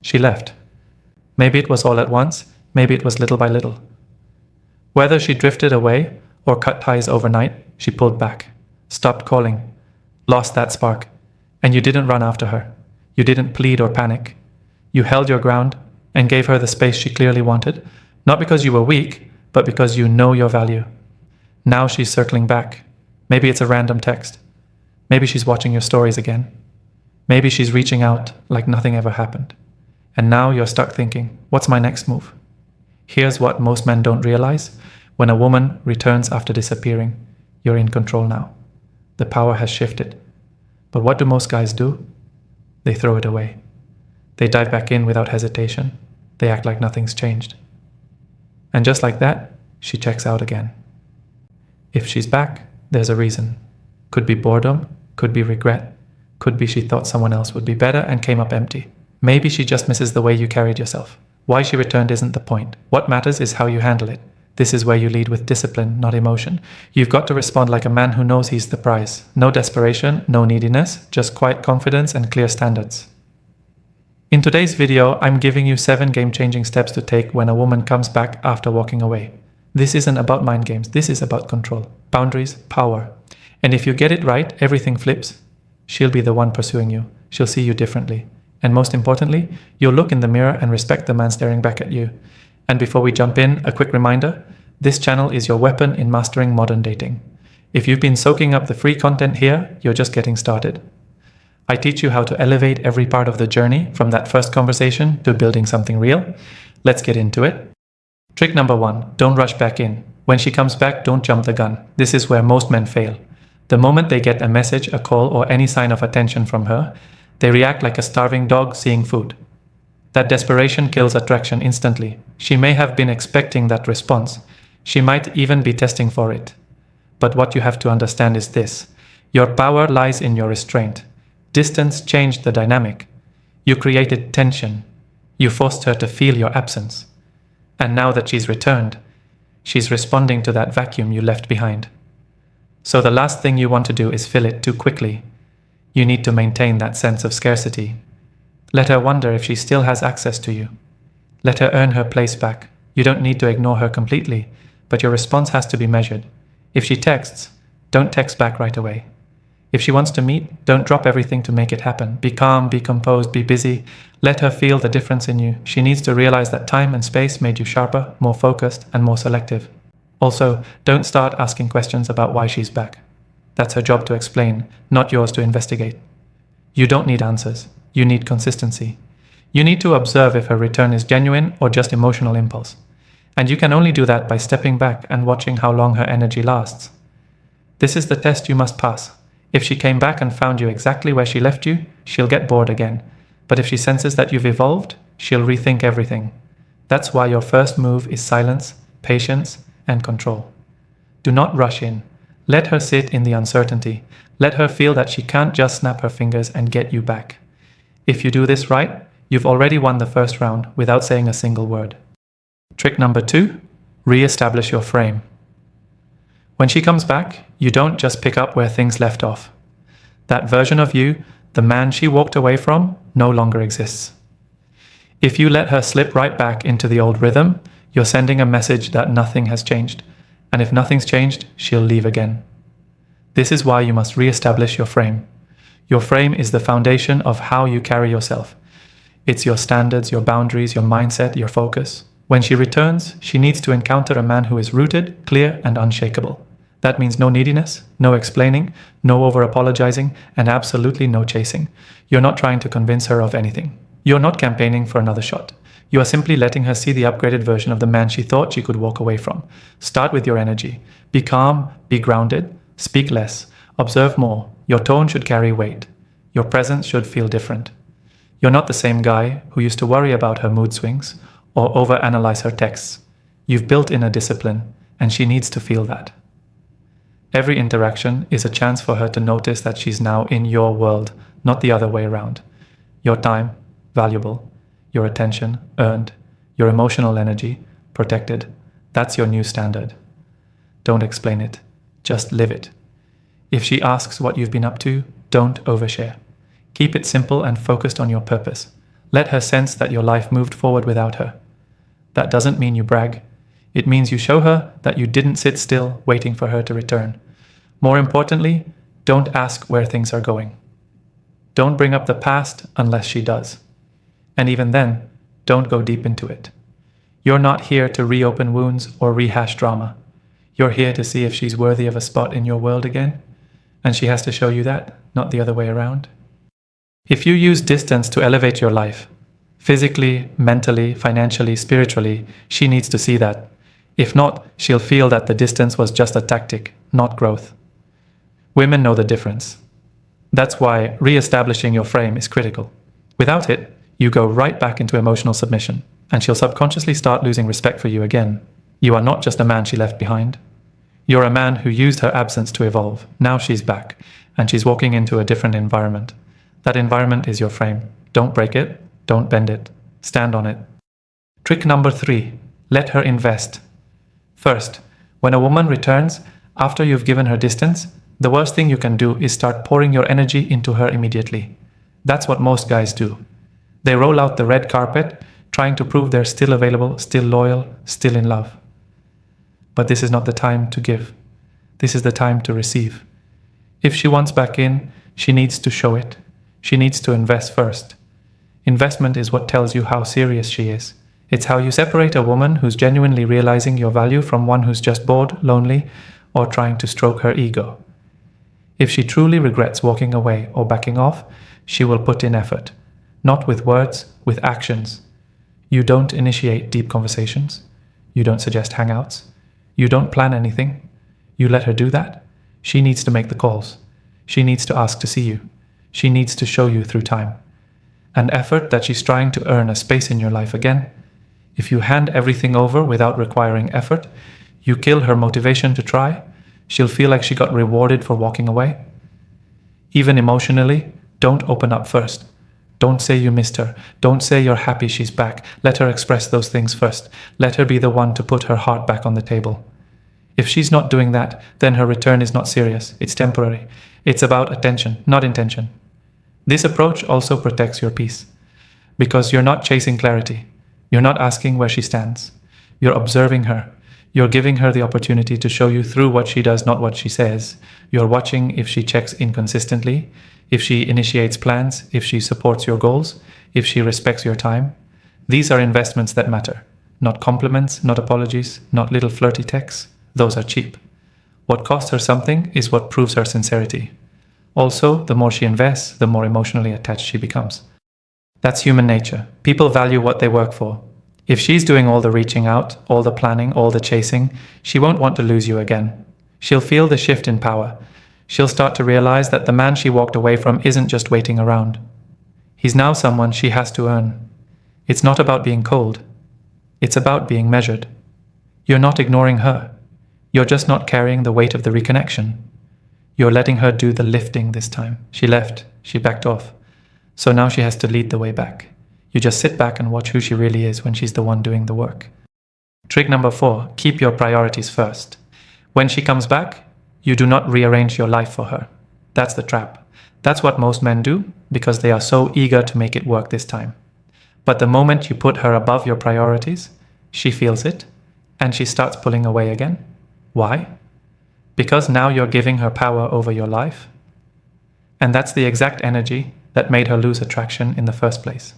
She left. Maybe it was all at once, maybe it was little by little. Whether she drifted away or cut ties overnight, she pulled back, stopped calling, lost that spark. And you didn't run after her. You didn't plead or panic. You held your ground and gave her the space she clearly wanted, not because you were weak, but because you know your value. Now she's circling back. Maybe it's a random text. Maybe she's watching your stories again. Maybe she's reaching out like nothing ever happened. And now you're stuck thinking, what's my next move? Here's what most men don't realize. When a woman returns after disappearing, you're in control now. The power has shifted. But what do most guys do? They throw it away. They dive back in without hesitation. They act like nothing's changed. And just like that, she checks out again. If she's back, there's a reason. Could be boredom, could be regret, could be she thought someone else would be better and came up empty. Maybe she just misses the way you carried yourself. Why she returned isn't the point. What matters is how you handle it. This is where you lead with discipline, not emotion. You've got to respond like a man who knows he's the prize. No desperation, no neediness, just quiet confidence and clear standards. In today's video, I'm giving you 7 game-changing steps to take when a woman comes back after walking away. This isn't about mind games, this is about control, boundaries, power. And if you get it right, everything flips. She'll be the one pursuing you. She'll see you differently. And most importantly, you'll look in the mirror and respect the man staring back at you. And before we jump in, a quick reminder, this channel is your weapon in mastering modern dating. If you've been soaking up the free content here, you're just getting started. I teach you how to elevate every part of the journey from that first conversation to building something real. Let's get into it. Trick number 1, don't rush back in. When she comes back, don't jump the gun. This is where most men fail. The moment they get a message, a call, or any sign of attention from her, they react like a starving dog seeing food. That desperation kills attraction instantly. She may have been expecting that response. She might even be testing for it. But what you have to understand is this. Your power lies in your restraint. Distance changed the dynamic. You created tension. You forced her to feel your absence. And now that she's returned, she's responding to that vacuum you left behind. So the last thing you want to do is fill it too quickly. You need to maintain that sense of scarcity. Let her wonder if she still has access to you. Let her earn her place back. You don't need to ignore her completely, but your response has to be measured. If she texts, don't text back right away. If she wants to meet, don't drop everything to make it happen. Be calm, be composed, be busy. Let her feel the difference in you. She needs to realize that time and space made you sharper, more focused, and more selective. Also, don't start asking questions about why she's back. That's her job to explain, not yours to investigate. You don't need answers. You need consistency. You need to observe if her return is genuine or just emotional impulse. And you can only do that by stepping back and watching how long her energy lasts. This is the test you must pass. If she came back and found you exactly where she left you, she'll get bored again. But if she senses that you've evolved, she'll rethink everything. That's why your first move is silence, patience, and control. Do not rush in. Let her sit in the uncertainty. Let her feel that she can't just snap her fingers and get you back. If you do this right, you've already won the first round without saying a single word. Trick number 2, reestablish your frame. When she comes back, you don't just pick up where things left off. That version of you, the man she walked away from, no longer exists. If you let her slip right back into the old rhythm, you're sending a message that nothing has changed. And if nothing's changed, she'll leave again. This is why you must reestablish your frame. Your frame is the foundation of how you carry yourself. It's your standards, your boundaries, your mindset, your focus. When she returns, she needs to encounter a man who is rooted, clear, and unshakable. That means no neediness, no explaining, no over-apologizing, and absolutely no chasing. You're not trying to convince her of anything. You're not campaigning for another shot. You are simply letting her see the upgraded version of the man she thought she could walk away from. Start with your energy. Be calm, be grounded, speak less, observe more. Your tone should carry weight. Your presence should feel different. You're not the same guy who used to worry about her mood swings or overanalyze her texts. You've built in a discipline, and she needs to feel that. Every interaction is a chance for her to notice that she's now in your world, not the other way around. Your time, valuable. Your attention, earned. Your emotional energy, protected. That's your new standard. Don't explain it. Just live it. If she asks what you've been up to, don't overshare. Keep it simple and focused on your purpose. Let her sense that your life moved forward without her. That doesn't mean you brag. It means you show her that you didn't sit still waiting for her to return. More importantly, don't ask where things are going. Don't bring up the past unless she does. And even then, don't go deep into it. You're not here to reopen wounds or rehash drama. You're here to see if she's worthy of a spot in your world again, and she has to show you that, not the other way around. If you use distance to elevate your life, physically, mentally, financially, spiritually, she needs to see that. If not, she'll feel that the distance was just a tactic, not growth. Women know the difference. That's why reestablishing your frame is critical. Without it, you go right back into emotional submission, and she'll subconsciously start losing respect for you again. You are not just a man she left behind. You're a man who used her absence to evolve. Now she's back, and she's walking into a different environment. That environment is your frame. Don't break it. Don't bend it. Stand on it. Trick number 3. Let her invest. First, when a woman returns, after you've given her distance, the worst thing you can do is start pouring your energy into her immediately. That's what most guys do. They roll out the red carpet, trying to prove they're still available, still loyal, still in love. But this is not the time to give. This is the time to receive. If she wants back in, she needs to show it. She needs to invest first. Investment is what tells you how serious she is. It's how you separate a woman who's genuinely realizing your value from one who's just bored, lonely, or trying to stroke her ego. If she truly regrets walking away or backing off, she will put in effort. Not with words, with actions. You don't initiate deep conversations. You don't suggest hangouts. You don't plan anything. You let her do that. She needs to make the calls. She needs to ask to see you. She needs to show you through time. An effort that she's trying to earn a space in your life again. If you hand everything over without requiring effort, you kill her motivation to try. She'll feel like she got rewarded for walking away. Even emotionally, don't open up first. Don't say you missed her. Don't say you're happy she's back. Let her express those things first. Let her be the one to put her heart back on the table. If she's not doing that, then her return is not serious. It's temporary. It's about attention, not intention. This approach also protects your peace. Because you're not chasing clarity. You're not asking where she stands. You're observing her. You're giving her the opportunity to show you through what she does, not what she says. You're watching if she checks in consistently, if she initiates plans, if she supports your goals, if she respects your time. These are investments that matter. Not compliments, not apologies, not little flirty texts. Those are cheap. What costs her something is what proves her sincerity. Also, the more she invests, the more emotionally attached she becomes. That's human nature. People value what they work for. If she's doing all the reaching out, all the planning, all the chasing, she won't want to lose you again. She'll feel the shift in power. She'll start to realize that the man she walked away from isn't just waiting around. He's now someone she has to earn. It's not about being cold. It's about being measured. You're not ignoring her. You're just not carrying the weight of the reconnection. You're letting her do the lifting this time. She left. She backed off. So now she has to lead the way back. You just sit back and watch who she really is when she's the one doing the work. Trick number 4, keep your priorities first. When she comes back, you do not rearrange your life for her. That's the trap. That's what most men do because they are so eager to make it work this time. But the moment you put her above your priorities, she feels it and she starts pulling away again. Why? Because now you're giving her power over your life. And that's the exact energy that made her lose attraction in the first place.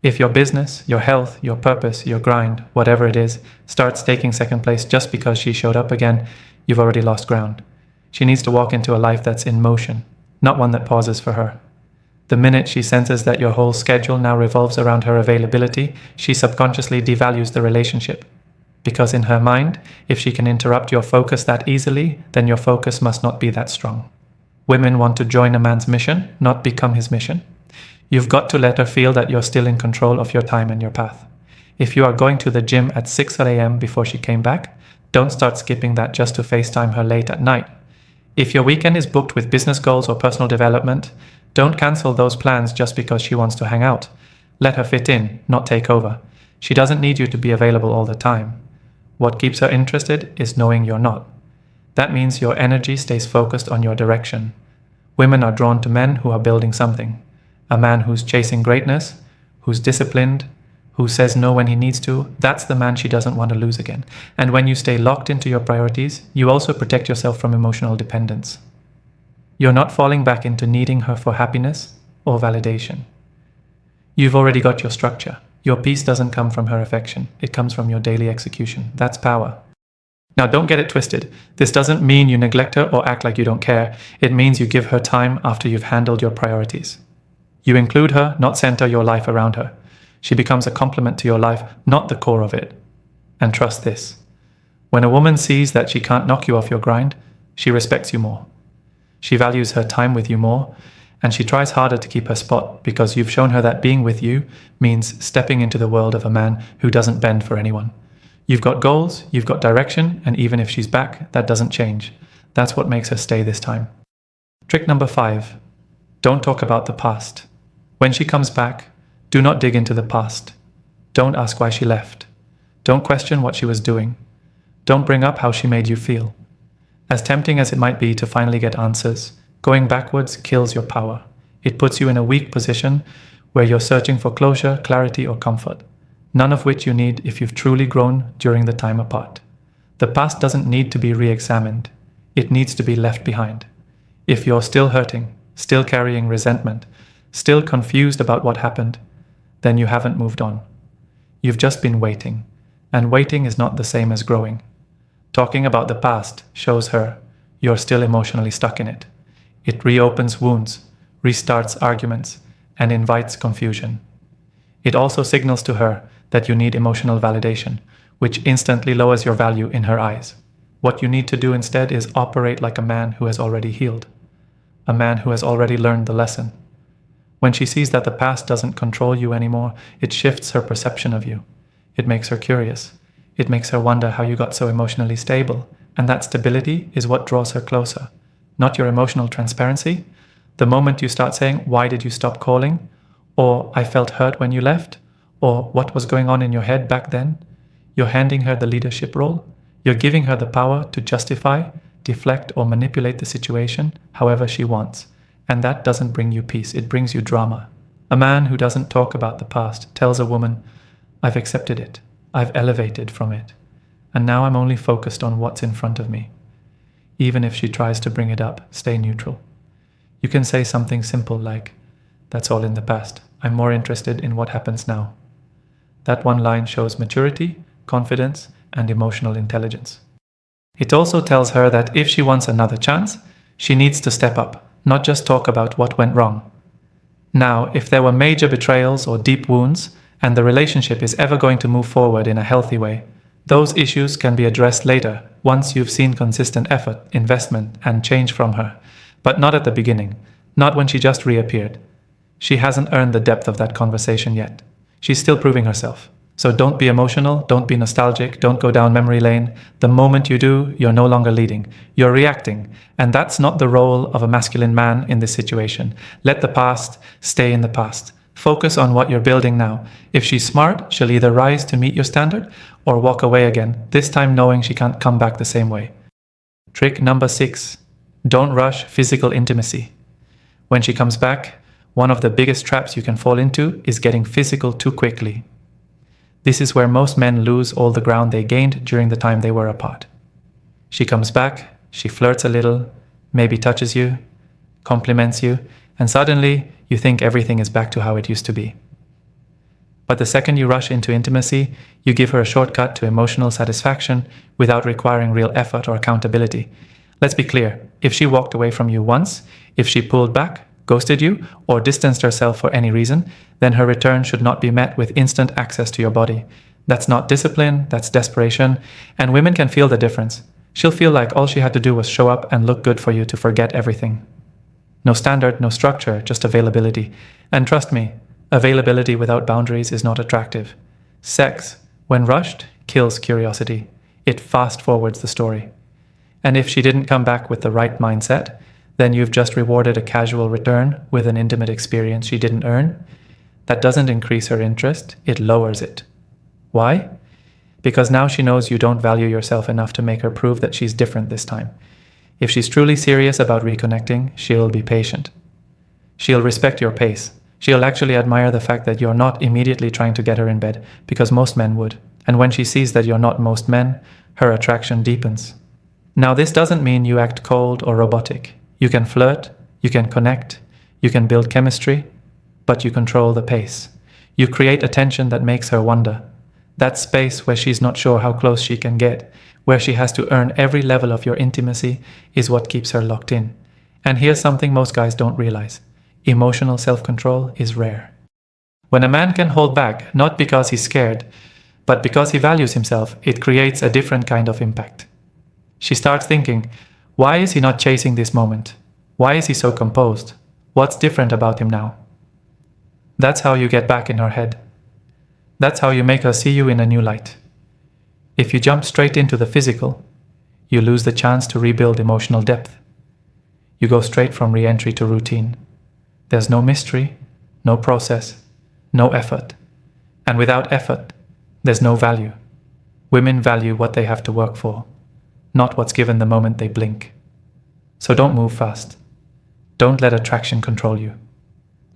If your business, your health, your purpose, your grind, whatever it is, starts taking second place just because she showed up again, you've already lost ground. She needs to walk into a life that's in motion, not one that pauses for her. The minute she senses that your whole schedule now revolves around her availability, she subconsciously devalues the relationship. Because in her mind, if she can interrupt your focus that easily, then your focus must not be that strong. Women want to join a man's mission, not become his mission. You've got to let her feel that you're still in control of your time and your path. If you are going to the gym at 6 a.m. before she came back, don't start skipping that just to FaceTime her late at night. If your weekend is booked with business goals or personal development, don't cancel those plans just because she wants to hang out. Let her fit in, not take over. She doesn't need you to be available all the time. What keeps her interested is knowing you're not. That means your energy stays focused on your direction. Women are drawn to men who are building something. A man who's chasing greatness, who's disciplined, who says no when he needs to, that's the man she doesn't want to lose again. And when you stay locked into your priorities, you also protect yourself from emotional dependence. You're not falling back into needing her for happiness or validation. You've already got your structure. Your peace doesn't come from her affection. It comes from your daily execution. That's power. Now, don't get it twisted. This doesn't mean you neglect her or act like you don't care. It means you give her time after you've handled your priorities. You include her, not center your life around her. She becomes a complement to your life, not the core of it. And trust this. When a woman sees that she can't knock you off your grind, she respects you more. She values her time with you more, and she tries harder to keep her spot because you've shown her that being with you means stepping into the world of a man who doesn't bend for anyone. You've got goals, you've got direction, and even if she's back, that doesn't change. That's what makes her stay this time. Trick number 5. Don't talk about the past. When she comes back, do not dig into the past. Don't ask why she left. Don't question what she was doing. Don't bring up how she made you feel. As tempting as it might be to finally get answers, going backwards kills your power. It puts you in a weak position where you're searching for closure, clarity, or comfort, none of which you need if you've truly grown during the time apart. The past doesn't need to be re-examined. It needs to be left behind. If you're still hurting, still carrying resentment, still confused about what happened, then you haven't moved on. You've just been waiting, and waiting is not the same as growing. Talking about the past shows her you're still emotionally stuck in it. It reopens wounds, restarts arguments, and invites confusion. It also signals to her that you need emotional validation, which instantly lowers your value in her eyes. What you need to do instead is operate like a man who has already healed, a man who has already learned the lesson. When she sees that the past doesn't control you anymore, it shifts her perception of you. It makes her curious. It makes her wonder how you got so emotionally stable, and that stability is what draws her closer, not your emotional transparency. The moment you start saying, "Why did you stop calling?" or "I felt hurt when you left," or "What was going on in your head back then?" you're handing her the leadership role. You're giving her the power to justify, deflect, or manipulate the situation however she wants. And that doesn't bring you peace, it brings you drama. A man who doesn't talk about the past tells a woman, "I've accepted it, I've elevated from it, and now I'm only focused on what's in front of me." Even if she tries to bring it up, stay neutral. You can say something simple like, "That's all in the past. I'm more interested in what happens now." That one line shows maturity, confidence, and emotional intelligence. It also tells her that if she wants another chance, she needs to step up, not just talk about what went wrong. Now, if there were major betrayals or deep wounds, and the relationship is ever going to move forward in a healthy way, those issues can be addressed later, once you've seen consistent effort, investment, and change from her. But not at the beginning, not when she just reappeared. She hasn't earned the depth of that conversation yet. She's still proving herself. So don't be emotional, don't be nostalgic, don't go down memory lane. The moment you do, you're no longer leading. You're reacting. And that's not the role of a masculine man in this situation. Let the past stay in the past. Focus on what you're building now. If she's smart, she'll either rise to meet your standard or walk away again, this time knowing she can't come back the same way. Trick number 6. Don't rush physical intimacy. When she comes back, one of the biggest traps you can fall into is getting physical too quickly. This is where most men lose all the ground they gained during the time they were apart. She comes back, she flirts a little, maybe touches you, compliments you, and suddenly you think everything is back to how it used to be. But the second you rush into intimacy, you give her a shortcut to emotional satisfaction without requiring real effort or accountability. Let's be clear, if she walked away from you once, if she pulled back, ghosted you, or distanced herself for any reason, then her return should not be met with instant access to your body. That's not discipline, that's desperation, and women can feel the difference. She'll feel like all she had to do was show up and look good for you to forget everything. No standard, no structure, just availability. And trust me, availability without boundaries is not attractive. Sex, when rushed, kills curiosity. It fast-forwards the story. And if she didn't come back with the right mindset, then you've just rewarded a casual return with an intimate experience she didn't earn. That doesn't increase her interest, it lowers it. Why? Because now she knows you don't value yourself enough to make her prove that she's different this time. If she's truly serious about reconnecting, she'll be patient. She'll respect your pace. She'll actually admire the fact that you're not immediately trying to get her in bed, because most men would. And when she sees that you're not most men, her attraction deepens. Now, this doesn't mean you act cold or robotic. You can flirt, you can connect, you can build chemistry, but you control the pace. You create a tension that makes her wonder. That space where she's not sure how close she can get, where she has to earn every level of your intimacy, is what keeps her locked in. And here's something most guys don't realize. Emotional self-control is rare. When a man can hold back, not because he's scared, but because he values himself, it creates a different kind of impact. She starts thinking, why is he not chasing this moment? Why is he so composed? What's different about him now? That's how you get back in her head. That's how you make her see you in a new light. If you jump straight into the physical, you lose the chance to rebuild emotional depth. You go straight from re-entry to routine. There's no mystery, no process, no effort. And without effort, there's no value. Women value what they have to work for, not what's given the moment they blink. So don't move fast. Don't let attraction control you.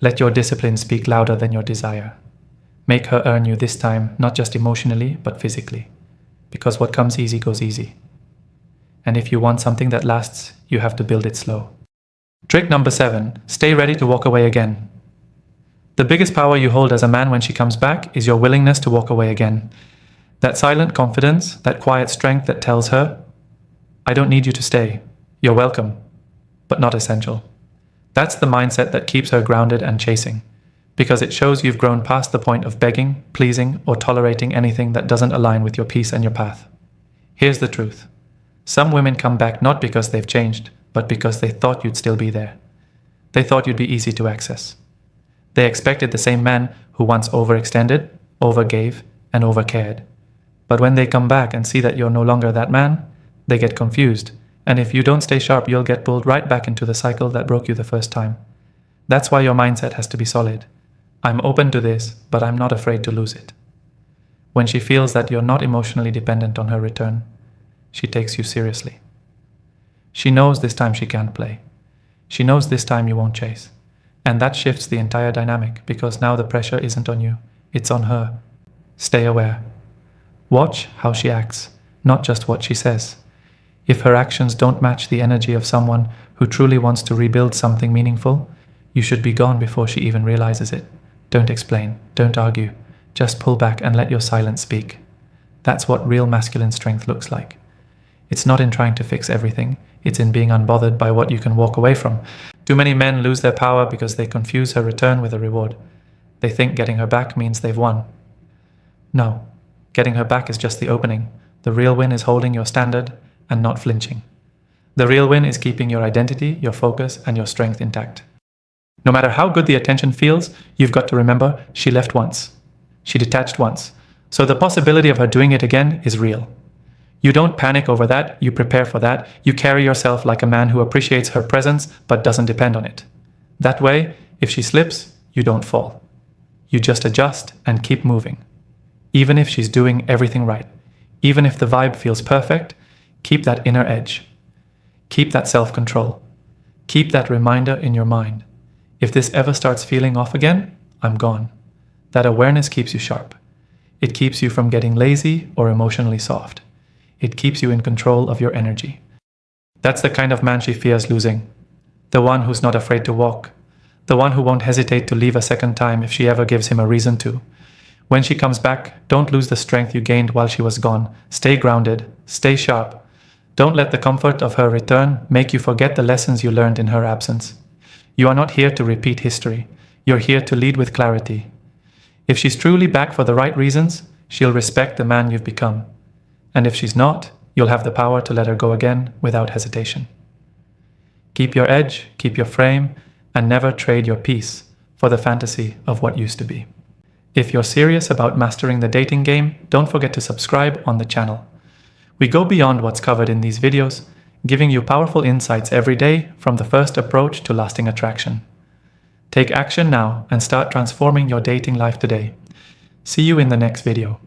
Let your discipline speak louder than your desire. Make her earn you this time, not just emotionally, but physically. Because what comes easy goes easy. And if you want something that lasts, you have to build it slow. Trick number 7, stay ready to walk away again. The biggest power you hold as a man when she comes back is your willingness to walk away again. That silent confidence, that quiet strength that tells her, I don't need you to stay. You're welcome, but not essential. That's the mindset that keeps her grounded and chasing, because it shows you've grown past the point of begging, pleasing, or tolerating anything that doesn't align with your peace and your path. Here's the truth. Some women come back not because they've changed, but because they thought you'd still be there. They thought you'd be easy to access. They expected the same man who once overextended, overgave, and overcared. But when they come back and see that you're no longer that man, they get confused. And if you don't stay sharp, you'll get pulled right back into the cycle that broke you the first time. That's why your mindset has to be solid. I'm open to this, but I'm not afraid to lose it. When she feels that you're not emotionally dependent on her return, she takes you seriously. She knows this time she can't play. She knows this time you won't chase. And that shifts the entire dynamic, because now the pressure isn't on you, it's on her. Stay aware. Watch how she acts, not just what she says. If her actions don't match the energy of someone who truly wants to rebuild something meaningful, you should be gone before she even realizes it. Don't explain, don't argue, just pull back and let your silence speak. That's what real masculine strength looks like. It's not in trying to fix everything, it's in being unbothered by what you can walk away from. Too many men lose their power because they confuse her return with a reward. They think getting her back means they've won. No, getting her back is just the opening. The real win is holding your standard and not flinching. The real win is keeping your identity, your focus, and your strength intact. No matter how good the attention feels, you've got to remember she left once. She detached once. So the possibility of her doing it again is real. You don't panic over that, you prepare for that, you carry yourself like a man who appreciates her presence but doesn't depend on it. That way, if she slips, you don't fall. You just adjust and keep moving. Even if she's doing everything right, even if the vibe feels perfect, keep that inner edge. Keep that self-control. Keep that reminder in your mind. If this ever starts feeling off again, I'm gone. That awareness keeps you sharp. It keeps you from getting lazy or emotionally soft. It keeps you in control of your energy. That's the kind of man she fears losing. The one who's not afraid to walk. The one who won't hesitate to leave a second time if she ever gives him a reason to. When she comes back, don't lose the strength you gained while she was gone. Stay grounded. Stay sharp. Don't let the comfort of her return make you forget the lessons you learned in her absence. You are not here to repeat history. You're here to lead with clarity. If she's truly back for the right reasons, she'll respect the man you've become. And if she's not, you'll have the power to let her go again without hesitation. Keep your edge, keep your frame, and never trade your peace for the fantasy of what used to be. If you're serious about mastering the dating game, don't forget to subscribe on the channel. We go beyond what's covered in these videos, giving you powerful insights every day from the first approach to lasting attraction. Take action now and start transforming your dating life today. See you in the next video.